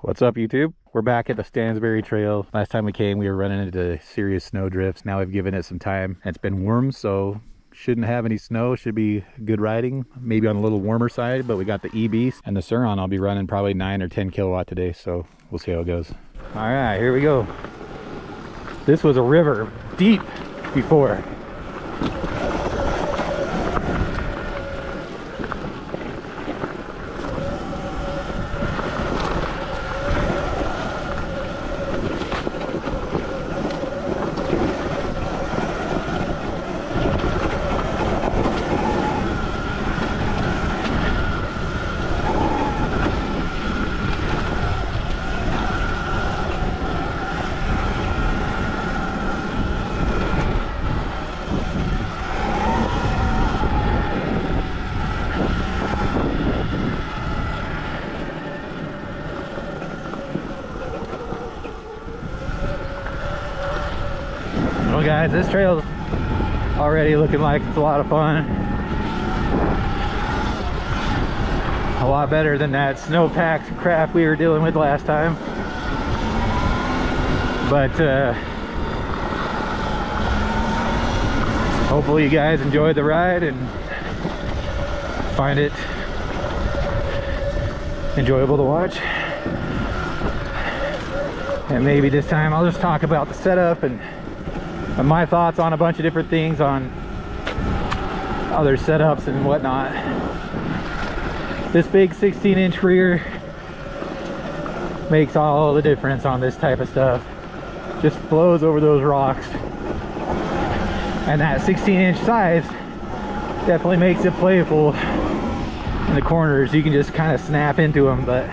What's up, YouTube? We're back at the Stansbury Trail. Last time we came, we were running into serious snow drifts. Now we've given it some time. It's been warm, so shouldn't have any snow. Should be good riding. Maybe on a little warmer side, but we got the E-Beast and the Sur-Ron. I'll be running probably 9 or 10 kilowatt today, so we'll see how it goes. All right, here we go. This was a river deep before. Well guys, this trail's already looking like it's a lot of fun. A lot better than that snowpacked crap we were dealing with last time. But hopefully you guys enjoyed the ride and find it enjoyable to watch. And maybe this time I'll just talk about the setup and my thoughts on a bunch of different things on other setups and whatnot. This big 16-inch rear makes all the difference on this type of stuff. Just flows over those rocks. And that 16-inch size definitely makes it playful in the corners. You can just kind of snap into them. But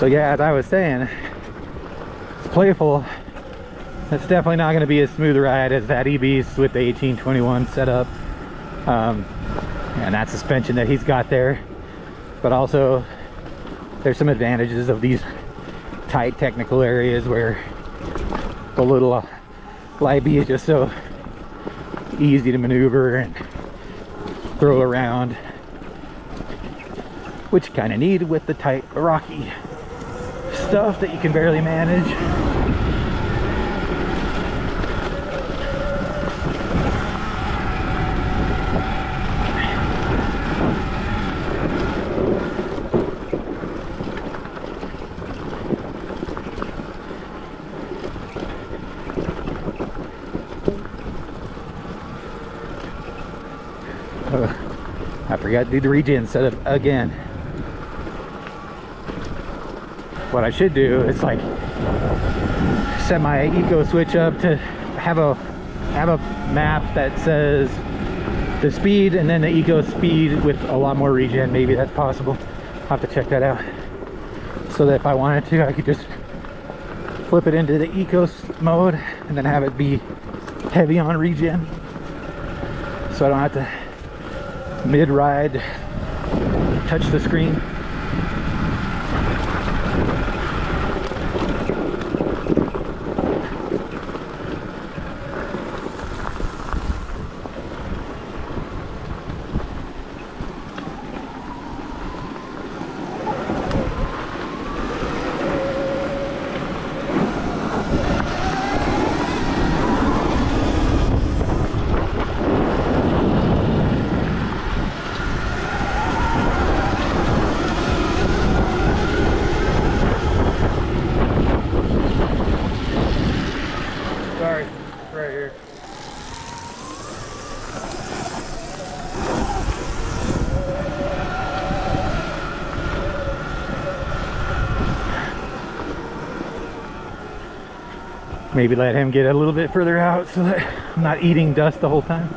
so yeah, as I was saying, it's playful. It's definitely not going to be a smooth ride as that E-Beast with the 1821 setup and that suspension that he's got there. But also there's some advantages of these tight technical areas where the little Libby is just so easy to maneuver and throw around, which you kind of need with the tight rocky stuff that you can barely manage. I forgot to do the regen setup again. What I should do is like set my eco switch up to have a map that says the speed and then the eco speed with a lot more regen. Maybe that's possible. I'll have to check that out, so that if I wanted to, I could just flip it into the eco mode and then have it be heavy on regen, so I don't have to mid-ride touch the screen. Sorry, right here. Maybe let him get a little bit further out so that I'm not eating dust the whole time.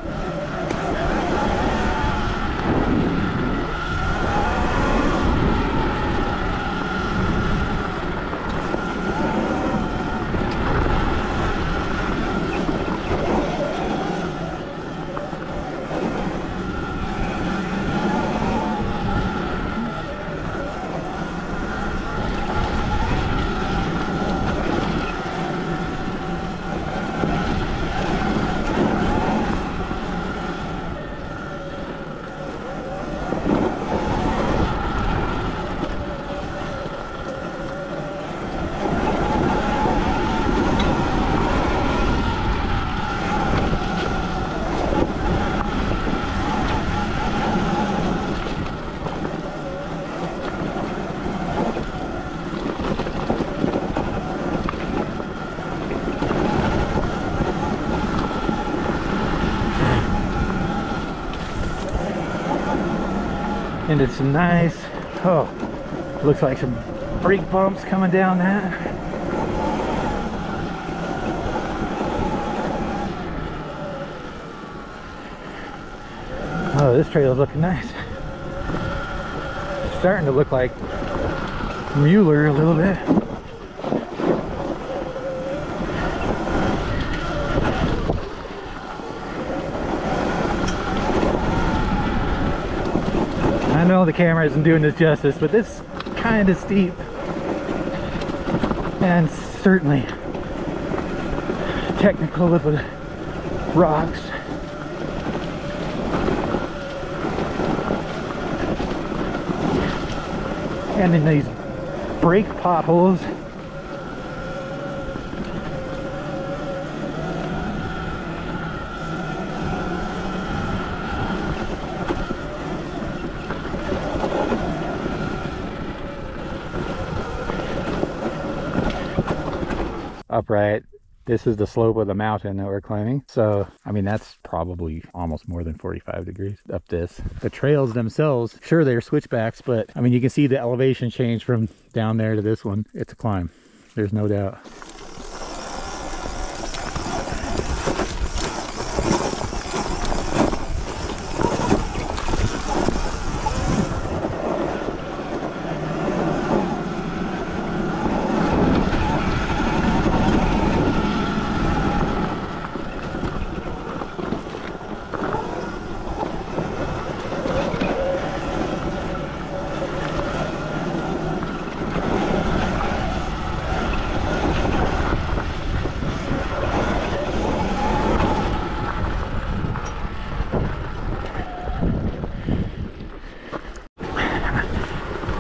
into some nice, oh, looks like some brake bumps coming down that. Oh, this trail is looking nice. It's starting to look like Mueller a little bit. I know the camera isn't doing this justice, but this is kind of steep and certainly technical with the rocks. And in these brake potholes. Upright. This is the slope of the mountain that we're climbing. So, I mean, that's probably almost more than 45 degrees up this. The trails themselves, sure, they're switchbacks, but I mean, you can see the elevation change from down there to this one. It's a climb. There's no doubt.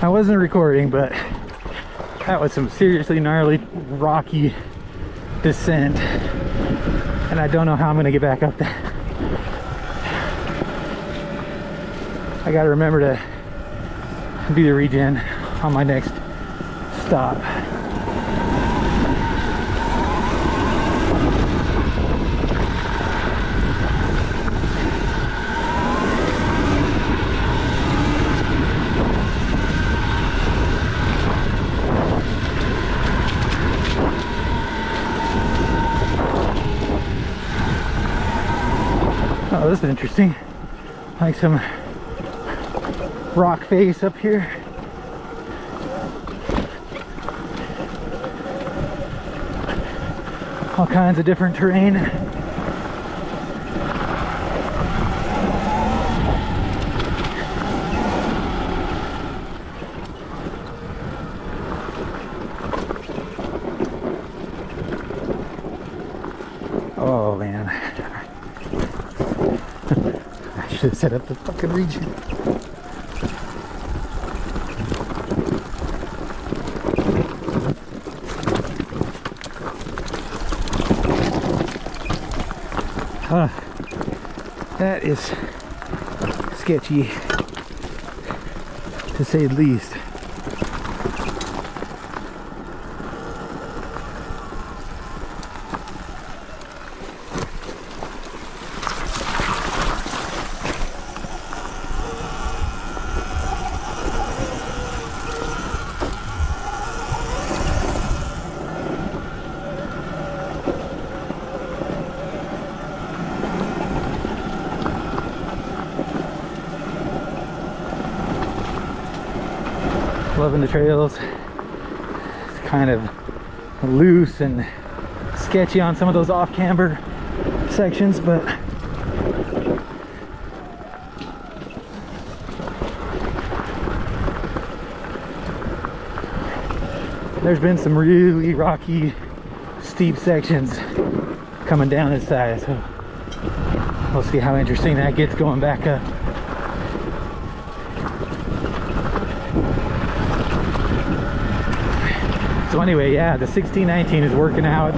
I wasn't recording, but that was some seriously gnarly, rocky descent, and I don't know how I'm gonna get back up there. I gotta remember to do the regen on my next stop. Oh, this is interesting. Like some rock face up here. All kinds of different terrain. Oh man. I should have set up the fucking regen. That is sketchy, to say the least. Loving the trails. It's kind of loose and sketchy on some of those off-camber sections, but there's been some really rocky, steep sections coming down this side, so we'll see how interesting that gets going back up. So anyway, yeah, the 1619 is working out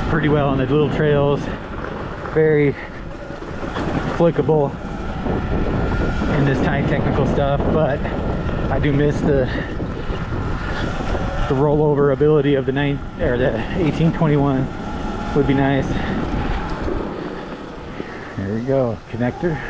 pretty well on the little trails. Very flickable in this tight technical stuff, but I do miss the rollover ability of the 1821. Would be nice. There we go, connector.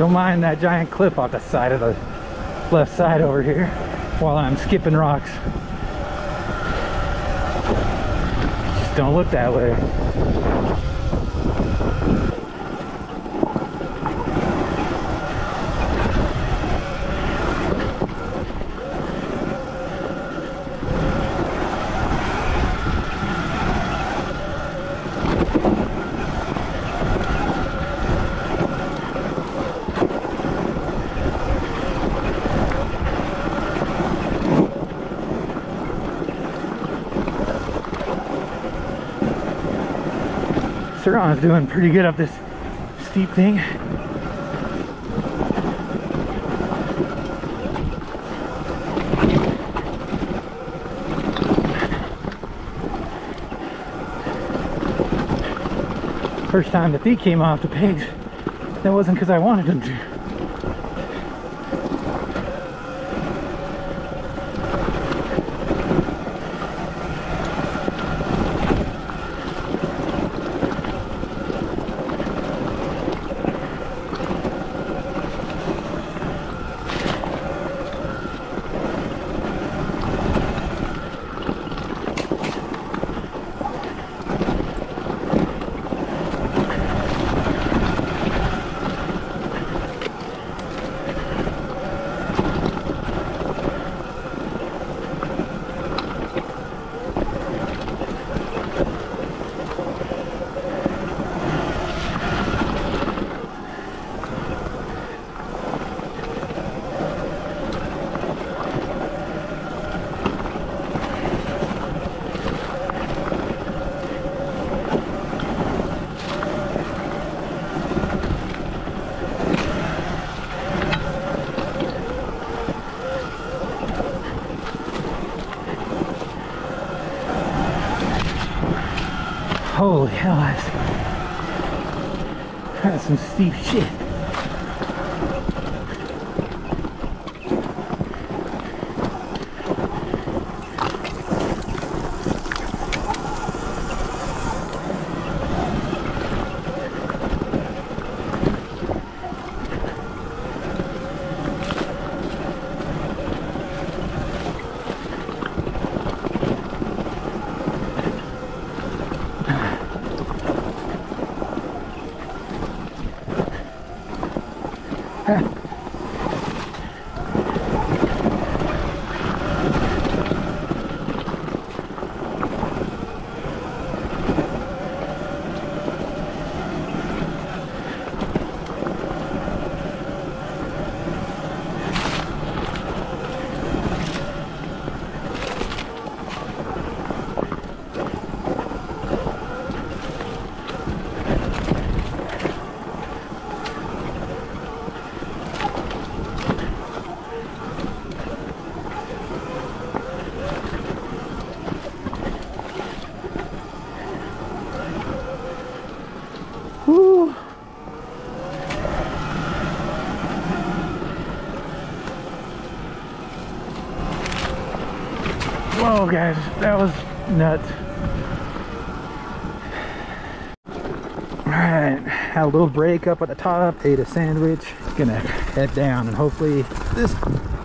Don't mind that giant cliff off the side of the left side over here while I'm skipping rocks. Just don't look that way. Sur-Ron's doing pretty good up this steep thing. First time the feet came off the pegs, that wasn't because I wanted them to. Holy hell, that's some steep shit. Woo. Whoa, guys, that was nuts. Alright, had a little break up at the top, ate a sandwich, gonna head down and hopefully this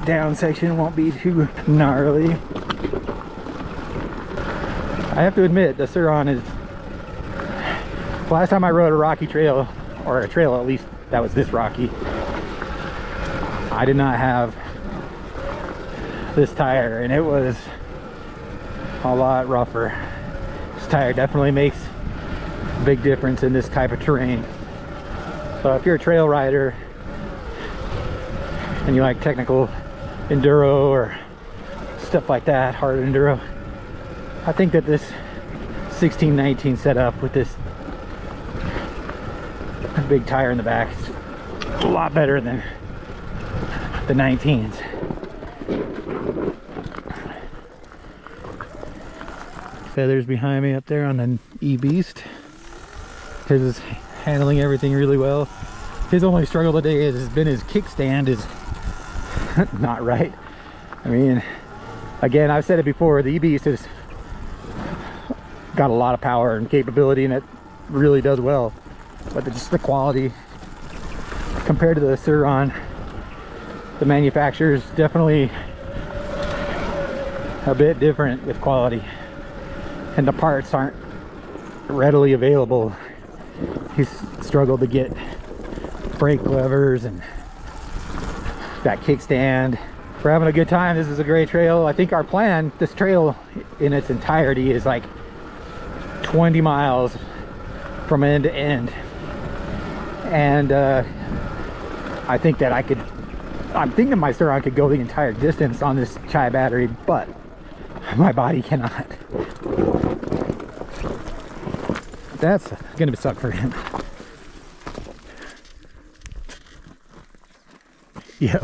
down section won't be too gnarly. I have to admit, the Sur-Ron is, last time I rode a rocky trail, or a trail at least that was this rocky, I did not have this tire and it was a lot rougher. This tire definitely makes a big difference in this type of terrain. So if you're a trail rider and you like technical enduro or stuff like that, hard enduro, I think that this 1619 setup with this big tire in the back is a lot better than the 19s. Feathers behind me up there on the E-Beast. His is handling everything really well. His only struggle today has been his kickstand is not right. I mean, again, I've said it before, the E-Beast has got a lot of power and capability and it really does well. But just the quality compared to the Sur-Ron. The manufacturer's definitely a bit different with quality, and the parts aren't readily available. He's struggled to get brake levers and that kickstand. We're having a good time. This is a great trail. I think our plan, this trail in its entirety, is like 20 miles from end to end, and I think that I'm thinking my Sur-Ron could go the entire distance on this Chai battery, but my body cannot. That's gonna suck for him. Yep,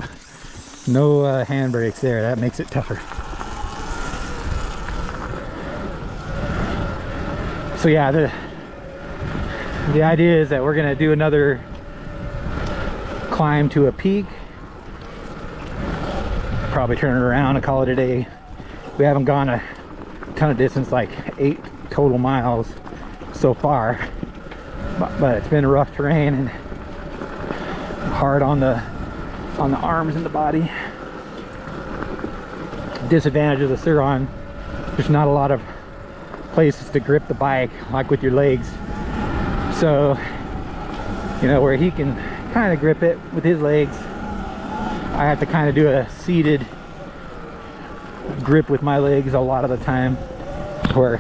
no handbrakes there. That makes it tougher. So yeah, the idea is that we're gonna do another climb to a peak, probably turn it around and call it a day. We haven't gone a ton of distance, like 8 total miles so far, but it's been rough terrain and hard on the arms and the body. Disadvantage of the Sur-Ron, there's not a lot of places to grip the bike like with your legs, so you know, where he can kind of grip it with his legs, I have to kind of do a seated grip with my legs a lot of the time, where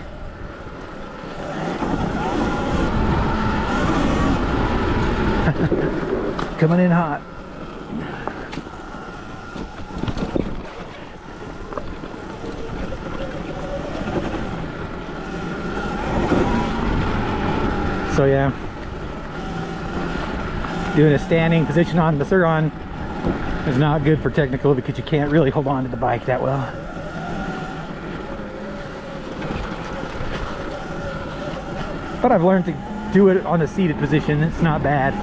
coming in hot. So yeah, doing a standing position on the Sur-Ron is not good for technical, because you can't really hold on to the bike that well. But I've learned to do it on the seated position. It's not bad.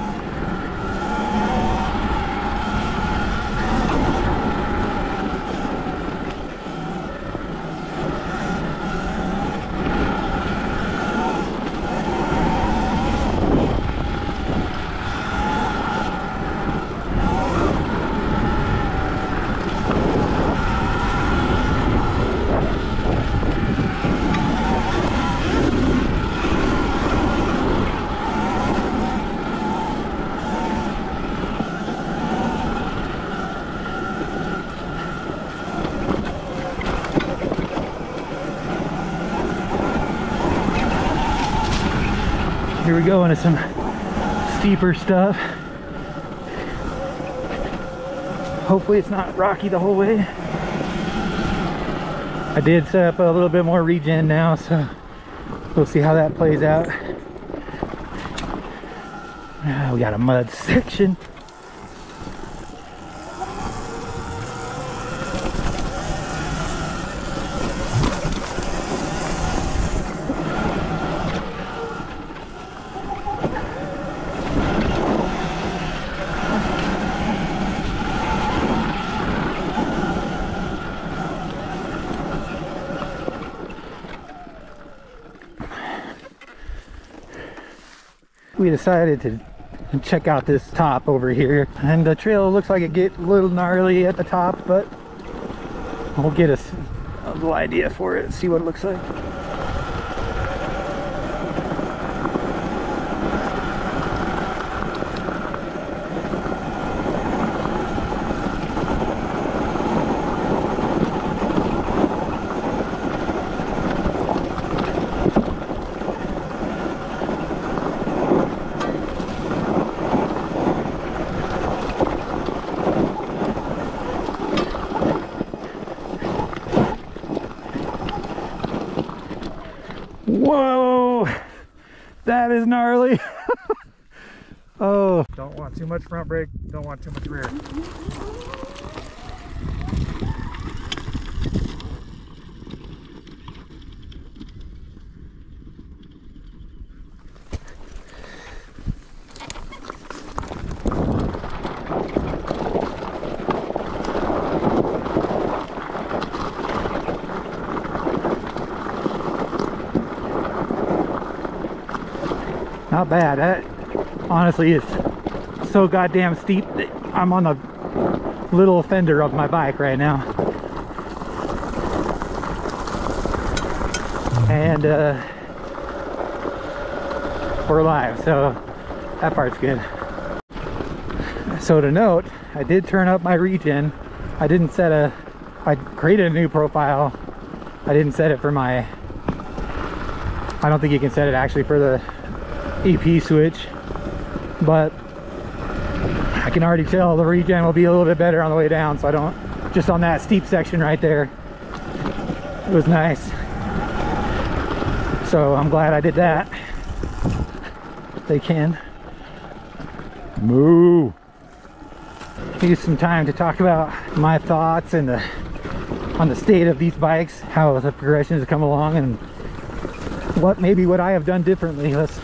Here we go into some steeper stuff. Hopefully it's not rocky the whole way. I did set up a little bit more regen now, so we'll see how that plays out. We got a mud section. We decided to check out this top over here, and the trail looks like it gets a little gnarly at the top, but we'll get a little idea for it and see what it looks like. Whoa, that is gnarly. Oh, don't want too much front brake, don't want too much rear. Not bad. That honestly is so goddamn steep that I'm on the little fender of my bike right now. And we're alive, so that part's good. So to note, I did turn up my regen. I created a new profile. I didn't set it for my, I don't think you can set it actually for the EP switch, but I can already tell the regen will be a little bit better on the way down, so I don't, just on that steep section right there, it was nice. So I'm glad I did that. They can moo. Use some time to talk about my thoughts and on the state of these bikes, how the progression has come along, and what I have done differently. Let's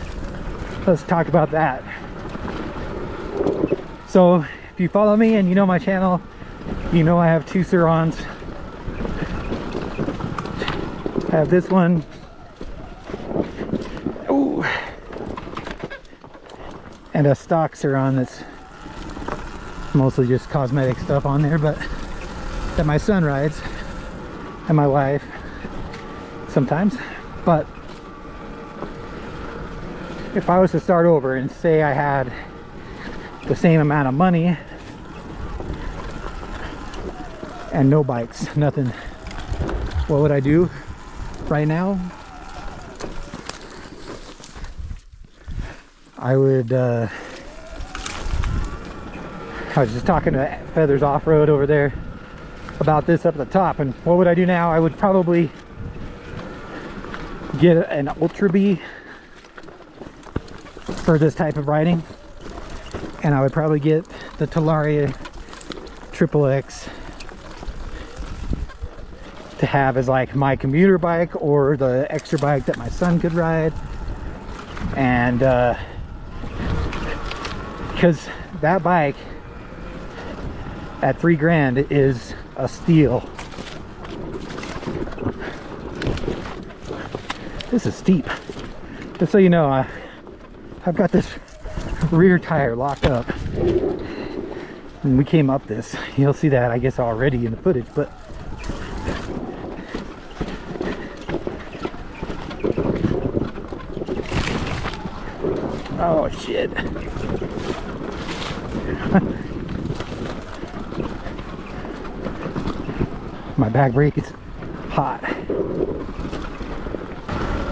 talk about that. So if you follow me and you know my channel, you know I have two Sur-Rons. I have this one. Ooh. And a stock Sur-Ron that's mostly just cosmetic stuff on there, but that my son rides and my wife sometimes. But if I was to start over and say I had the same amount of money and no bikes, nothing, what would I do right now? I would I was just talking to Feathers Off-Road over there about this up at the top, and what would I do now? I would probably get an Ultra B for this type of riding, and I would probably get the Talaria XXX to have as like my commuter bike or the extra bike that my son could ride. And because that bike at $3 grand is a steal. This is steep. Just so you know, I've got this rear tire locked up, and we came up this. You'll see that, I guess, already in the footage, but oh shit. My back brake is hot.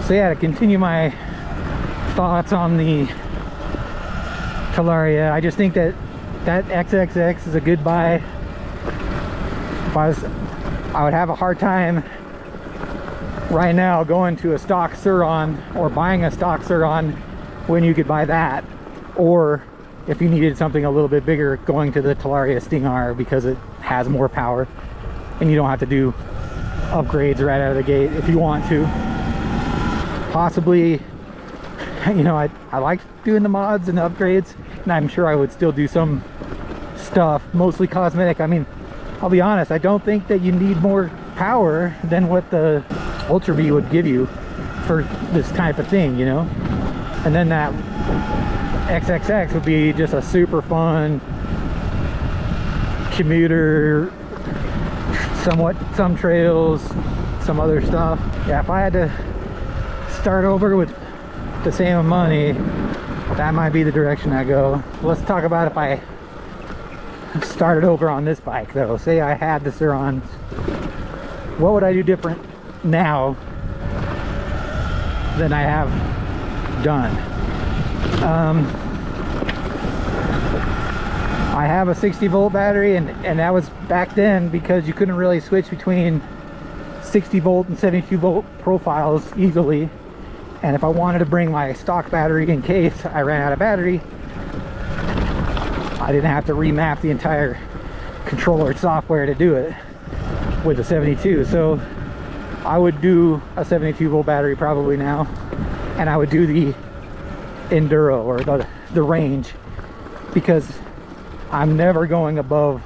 So yeah, to continue my thoughts on the Talaria, I just think that XXX is a good buy. I would have a hard time right now going to a stock Sur-Ron or buying a stock Sur-Ron when you could buy that, or if you needed something a little bit bigger, going to the Talaria Sting R because it has more power and you don't have to do upgrades right out of the gate if you want to. Possibly, you know, I like doing the mods and the upgrades, and I'm sure I would still do some stuff, mostly cosmetic. I mean, I'll be honest, I don't think that you need more power than what the Ultra B would give you for this type of thing, you know. And then that XXX would be just a super fun commuter, some trails, some other stuff. Yeah, if I had to start over with the same money, that might be the direction I go. Let's talk about if I started over on this bike though. Say I had the Sur-Ron, what would I do different now than I have done? I have a 60 volt battery, and that was back then because you couldn't really switch between 60 volt and 72 volt profiles easily. And if I wanted to bring my stock battery in case I ran out of battery, I didn't have to remap the entire controller software to do it with a 72. So I would do a 72 volt battery probably now, and I would do the enduro or the range, because I'm never going above,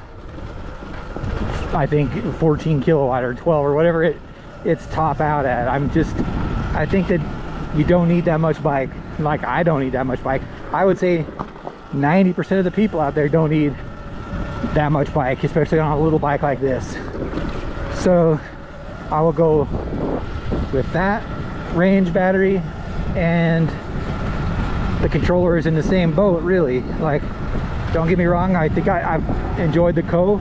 I think, 14 kilowatt or 12 or whatever it's top out at. I think that you don't need that much bike. Like, I don't need that much bike. I would say 90% of the people out there don't need that much bike, especially on a little bike like this. So I will go with that range battery, and the controller is in the same boat really. Like, don't get me wrong, I think I've enjoyed the Co,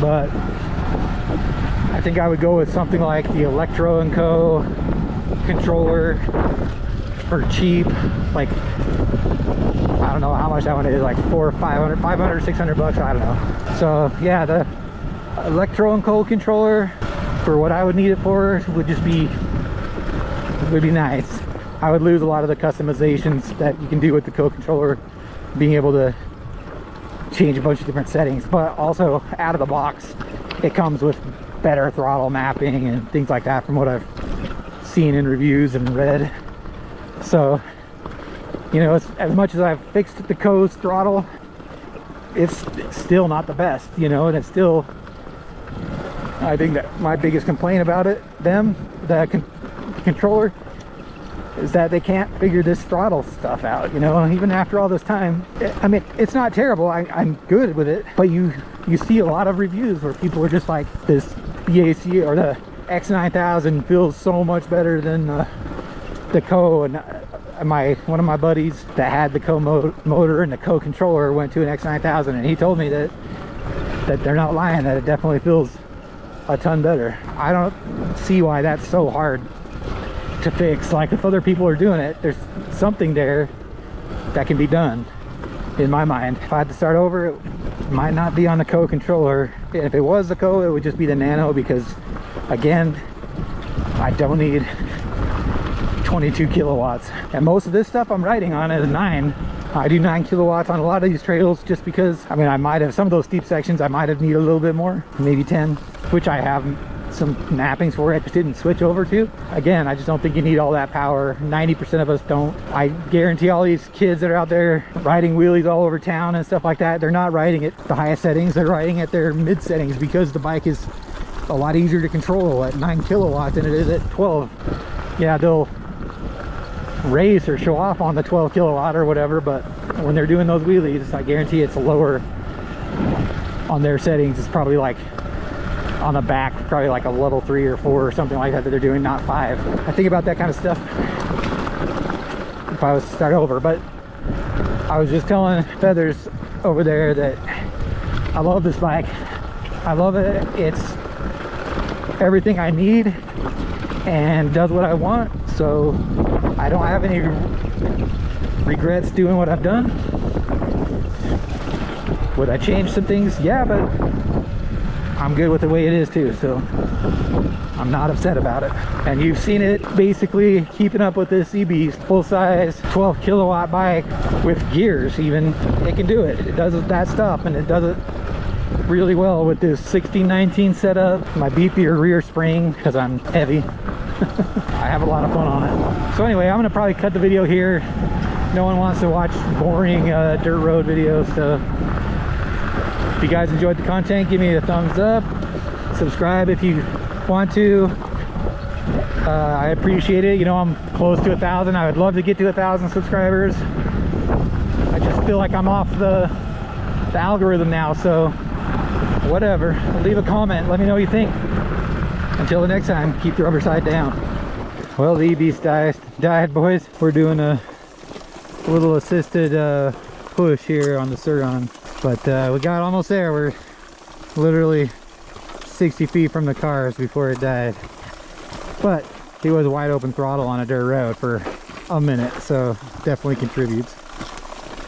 but I think I would go with something like the Electro & Co controller for cheap. Like, I don't know how much that one is, like 500, 600 bucks, I don't know. So yeah, the Electro & Co controller for what I would need it for would be nice. I would lose a lot of the customizations that you can do with the Co controller, being able to change a bunch of different settings, but also out of the box it comes with better throttle mapping and things like that from what I've seen in reviews and read. So, you know, as much as I've fixed the Co's throttle, it's still not the best, you know, and it's still, I think that my biggest complaint about it, the controller, is that they can't figure this throttle stuff out, you know, even after all this time. I mean, it's not terrible, I'm good with it, but you see a lot of reviews where people are just like, this BAC or the X9000 feels so much better than the Co. And one of my buddies that had the Co motor and the Co controller went to an X9000, and he told me that they're not lying, that it definitely feels a ton better. I don't see why that's so hard to fix. Like, if other people are doing it, there's something there that can be done, in my mind. If I had to start over, it might not be on the Co controller. If it was the Co, it would just be the Nano, because again, I don't need 22 kilowatts, and most of this stuff I'm riding on is 9. I do 9 kilowatts on a lot of these trails, just because, I mean, I might have some of those steep sections, I might have need a little bit more, maybe 10, which I have some mappings for. I just didn't switch over to. Again, I just don't think you need all that power. 90% of us don't. I guarantee all these kids that are out there riding wheelies all over town and stuff like that, they're not riding at the highest settings, they're riding at their mid settings, because the bike is a lot easier to control at 9 kilowatts than it is at 12. Yeah, they'll race or show off on the 12 kilowatt or whatever, but when they're doing those wheelies, I guarantee it's lower on their settings. It's probably like on the back, probably like a level 3 or 4 or something like that they're doing, not 5. I think about that kind of stuff if I was to start over. But I was just telling Feathers over there that I love this bike. I love it. It's everything I need and does what I want, so I don't have any regrets doing what I've done. Would I change some things? Yeah, but I'm good with the way it is too, so I'm not upset about it. And you've seen it basically keeping up with this Sea-Beast full-size 12 kilowatt bike with gears. Even it can do it. It does that stuff, and it does it really well with this 1619 setup, my beefier rear spring, because I'm heavy. I have a lot of fun on it. So anyway, I'm gonna probably cut the video here. No one wants to watch boring dirt road videos, so if you guys enjoyed the content, give me a thumbs up, subscribe if you want to. I appreciate it. You know, I'm close to 1,000. I would love to get to 1,000 subscribers. I just feel like I'm off the algorithm now, so whatever. Leave a comment, let me know what you think. Until the next time, keep the rubber side down. Well, the E-Beast died, boys. We're doing a little assisted push here on the Sur-Ron, but we got almost there. We're literally 60 feet from the cars before it died, but he was wide open throttle on a dirt road for a minute, so definitely contributes.